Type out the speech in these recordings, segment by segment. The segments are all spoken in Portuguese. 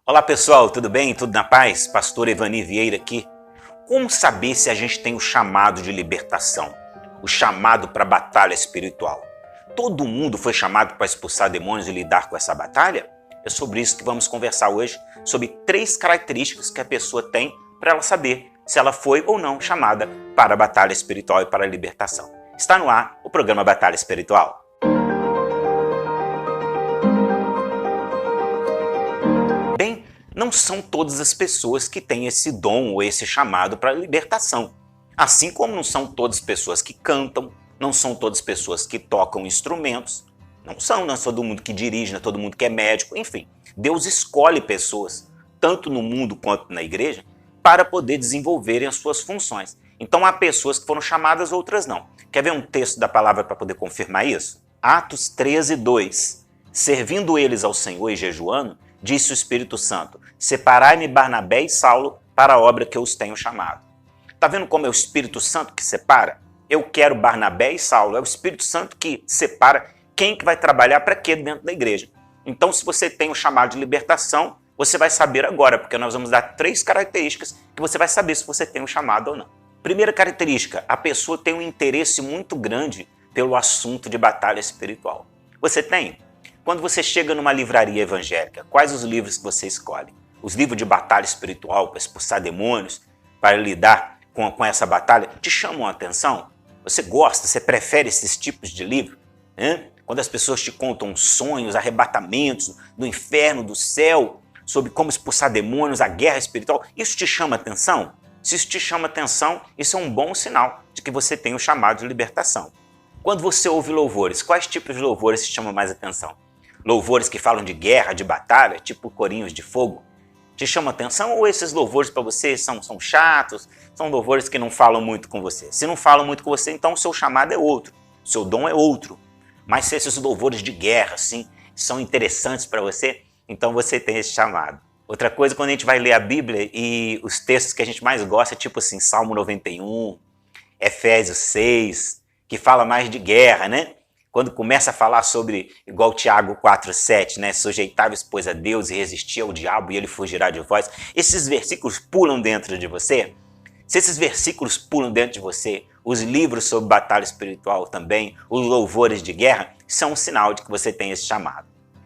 Olá pessoal, tudo bem? Tudo na paz? Pastor Evani Vieira aqui. Como saber se a gente tem o chamado de libertação? O chamado para a batalha espiritual? Todo mundo foi chamado para expulsar demônios e lidar com essa batalha? É sobre isso que vamos conversar hoje, sobre 3 características que a pessoa tem para ela saber se ela foi ou não chamada para a batalha espiritual e para a libertação. Está no ar o programa Batalha Espiritual. Bem, não são todas as pessoas que têm esse dom ou esse chamado para a libertação. Assim como não são todas as pessoas que cantam, não são todas as pessoas que tocam instrumentos, não é todo mundo que dirige, não é todo mundo que é médico, enfim. Deus escolhe pessoas, tanto no mundo quanto na igreja, para poder desenvolverem as suas funções. Então há pessoas que foram chamadas, outras não. Quer ver um texto da palavra para poder confirmar isso? Atos 13:2. Servindo eles ao Senhor e jejuando, disse o Espírito Santo: separai-me Barnabé e Saulo para a obra que eu os tenho chamado. Está vendo como é o Espírito Santo que separa? Eu quero Barnabé e Saulo. É o Espírito Santo que separa quem que vai trabalhar para quê dentro da igreja. Então, se você tem o chamado de libertação, você vai saber agora, porque nós vamos dar 3 características que você vai saber se você tem o chamado ou não. Primeira característica, a pessoa tem um interesse muito grande pelo assunto de batalha espiritual. Você tem? Quando você chega numa livraria evangélica, quais os livros que você escolhe? Os livros de batalha espiritual, para expulsar demônios, para lidar com essa batalha, te chamam a atenção? Você gosta, você prefere esses tipos de livro? Quando as pessoas te contam sonhos, arrebatamentos do inferno, do céu, sobre como expulsar demônios, a guerra espiritual, isso te chama a atenção? Se isso te chama a atenção, isso é um bom sinal de que você tem o chamado de libertação. Quando você ouve louvores, quais tipos de louvores te chamam mais atenção? Louvores que falam de guerra, de batalha, tipo corinhos de fogo, te chamam atenção? Ou esses louvores para você são chatos, são louvores que não falam muito com você? Se não falam muito com você, então o seu chamado é outro, o seu dom é outro. Mas se esses louvores de guerra, assim, são interessantes para você, então você tem esse chamado. Outra coisa, quando a gente vai ler a Bíblia e os textos que a gente mais gosta, tipo assim, Salmo 91, Efésios 6, que fala mais de guerra, né? Quando começa a falar sobre, igual Tiago 4:7, né? Sujeitai-vos, pois, a Deus e resistir ao diabo e ele fugirá de vós. Esses versículos pulam dentro de você? Se esses versículos pulam dentro de você, os livros sobre batalha espiritual também, os louvores de guerra, são um sinal de que você tem esse chamado.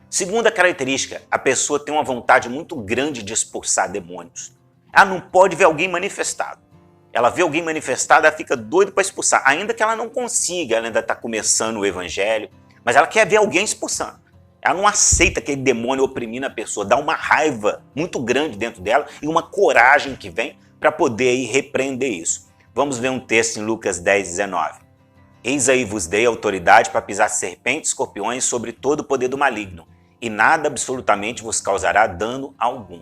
Segunda característica, a pessoa tem uma vontade muito grande de expulsar demônios. Ela não pode ver alguém manifestado. Ela vê alguém manifestado, ela fica doida para expulsar, ainda que ela não consiga, ela ainda está começando o evangelho, mas ela quer ver alguém expulsando. Ela não aceita aquele demônio oprimindo a pessoa, dá uma raiva muito grande dentro dela e uma coragem que vem para poder ir repreender isso. Vamos ver um texto em Lucas 10:19. Eis aí vos dei autoridade para pisar serpentes, escorpiões sobre todo o poder do maligno, e nada absolutamente vos causará dano algum.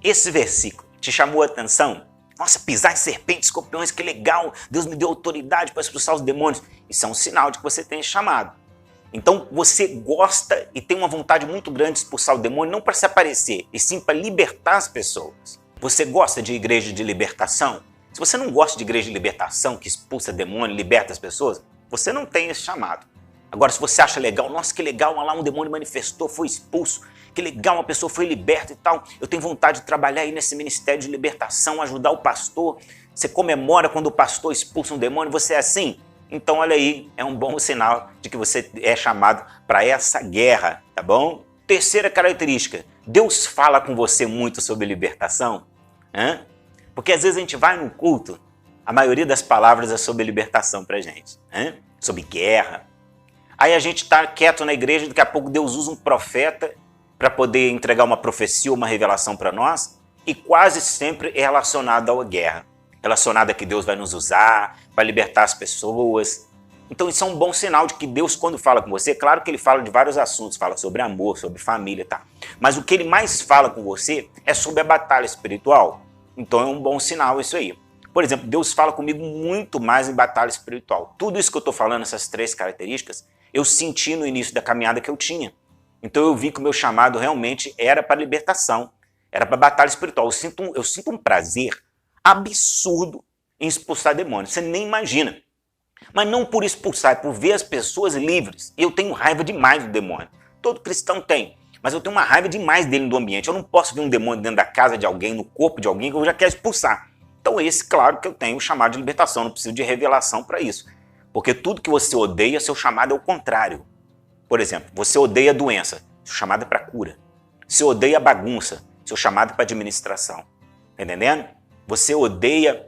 Esse versículo te chamou a atenção? Nossa, pisar em serpentes, escorpiões, que legal! Deus me deu autoridade para expulsar os demônios. Isso é um sinal de que você tem chamado. Então você gosta e tem uma vontade muito grande de expulsar o demônio, não para se aparecer, e sim para libertar as pessoas. Você gosta de igreja de libertação? Se você não gosta de igreja de libertação, que expulsa demônio, liberta as pessoas, você não tem esse chamado. Agora, se você acha legal, nossa, que legal, lá um demônio manifestou, foi expulso, que legal, uma pessoa foi liberta e tal, eu tenho vontade de trabalhar aí nesse ministério de libertação, ajudar o pastor, você comemora quando o pastor expulsa um demônio, você é assim? Então, olha aí, é um bom sinal de que você é chamado para essa guerra, tá bom? Terceira característica, Deus fala com você muito sobre libertação, porque às vezes a gente vai num culto, a maioria das palavras é sobre libertação pra gente, sobre guerra. Aí a gente está quieto na igreja, daqui a pouco Deus usa um profeta para poder entregar uma profecia, uma revelação para nós, e quase sempre é relacionado à guerra, relacionado a que Deus vai nos usar para libertar as pessoas. Então isso é um bom sinal de que Deus, quando fala com você, claro que ele fala de vários assuntos, fala sobre amor, sobre família, tá? Mas o que ele mais fala com você é sobre a batalha espiritual. Então é um bom sinal isso aí. Por exemplo, Deus fala comigo muito mais em batalha espiritual. Tudo isso que eu estou falando, essas 3 características, eu senti no início da caminhada que eu tinha. Então eu vi que o meu chamado realmente era para libertação, era para batalha espiritual. Eu sinto um prazer absurdo em expulsar demônios, você nem imagina. Mas não por expulsar, é por ver as pessoas livres. E eu tenho raiva demais do demônio. Todo cristão tem. mas eu tenho uma raiva demais dele no ambiente. Eu não posso ver um demônio dentro da casa de alguém, no corpo de alguém, que eu já quero expulsar. Então esse, claro que eu tenho o chamado de libertação, não preciso de revelação para isso. Porque tudo que você odeia, seu chamado é o contrário. Por exemplo, você odeia a doença, seu chamado é para cura. Você odeia a bagunça, seu chamado é para administração. Tá entendendo? Você odeia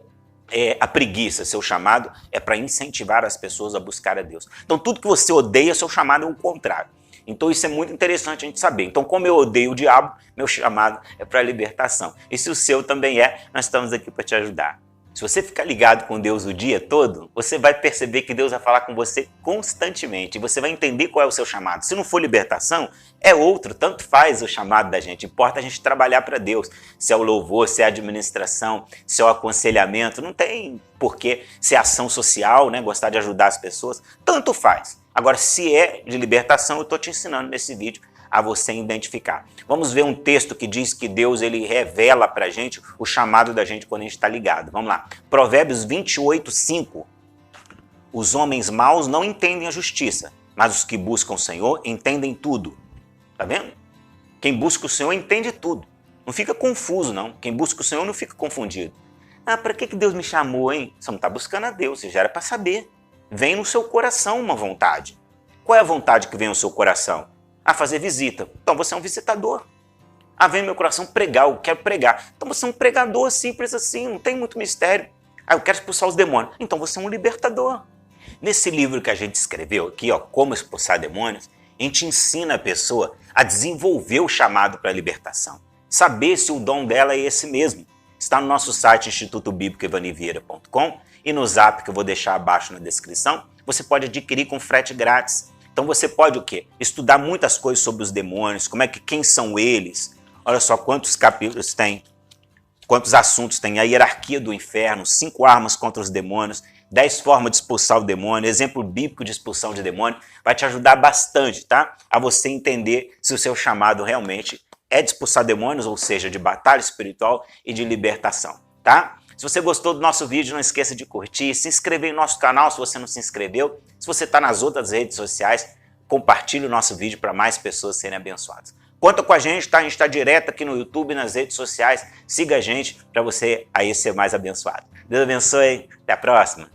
a preguiça, seu chamado é para incentivar as pessoas a buscar a Deus. Então tudo que você odeia, seu chamado é o contrário. Então isso é muito interessante a gente saber. Então como eu odeio o diabo, meu chamado é para a libertação. E se o seu também é, nós estamos aqui para te ajudar. Se você ficar ligado com Deus o dia todo, você vai perceber que Deus vai falar com você constantemente. E você vai entender qual é o seu chamado. Se não for libertação, é outro. Tanto faz o chamado da gente. Importa a gente trabalhar para Deus. Se é o louvor, se é a administração, se é o aconselhamento. Não tem porquê. Se é ação social, né? Gostar de ajudar as pessoas. Tanto faz. Agora, se é de libertação, eu estou te ensinando nesse vídeo a você identificar. Vamos ver um texto que diz que Deus ele revela para a gente o chamado da gente quando a gente está ligado. Vamos lá. Provérbios 28:5. Os homens maus não entendem a justiça, mas os que buscam o Senhor entendem tudo. Tá vendo? Quem busca o Senhor entende tudo. Não fica confuso, não. Quem busca o Senhor não fica confundido. Ah, para que Deus me chamou, hein? Você não está buscando a Deus, você já era para saber. Vem no seu coração uma vontade. Qual é a vontade que vem no seu coração? Ah, fazer visita. Então você é um visitador. Ah, vem no meu coração pregar, eu quero pregar. Então você é um pregador simples assim, não tem muito mistério. Ah, eu quero expulsar os demônios. Então você é um libertador. Nesse livro que a gente escreveu aqui, ó, Como Expulsar Demônios, a gente ensina a pessoa a desenvolver o chamado para a libertação. Saber se o dom dela é esse mesmo. Está no nosso site institutobíblicoevanivieira.com e no zap que eu vou deixar abaixo na descrição. Você pode adquirir com frete grátis. Então você pode o quê? Estudar muitas coisas sobre os demônios, quem são eles. Olha só quantos capítulos tem, quantos assuntos tem. A hierarquia do inferno, 5 armas contra os demônios, 10 formas de expulsar o demônio, exemplo bíblico de expulsão de demônio. Vai te ajudar bastante, tá? A você entender se o seu chamado realmente é de expulsar demônios, ou seja, de batalha espiritual e de libertação, tá? Se você gostou do nosso vídeo, não esqueça de curtir, se inscrever no nosso canal se você não se inscreveu. Se você está nas outras redes sociais, compartilhe o nosso vídeo para mais pessoas serem abençoadas. Conta com a gente, tá? A gente está direto aqui no YouTube, nas redes sociais. Siga a gente para você aí ser mais abençoado. Deus abençoe, até a próxima.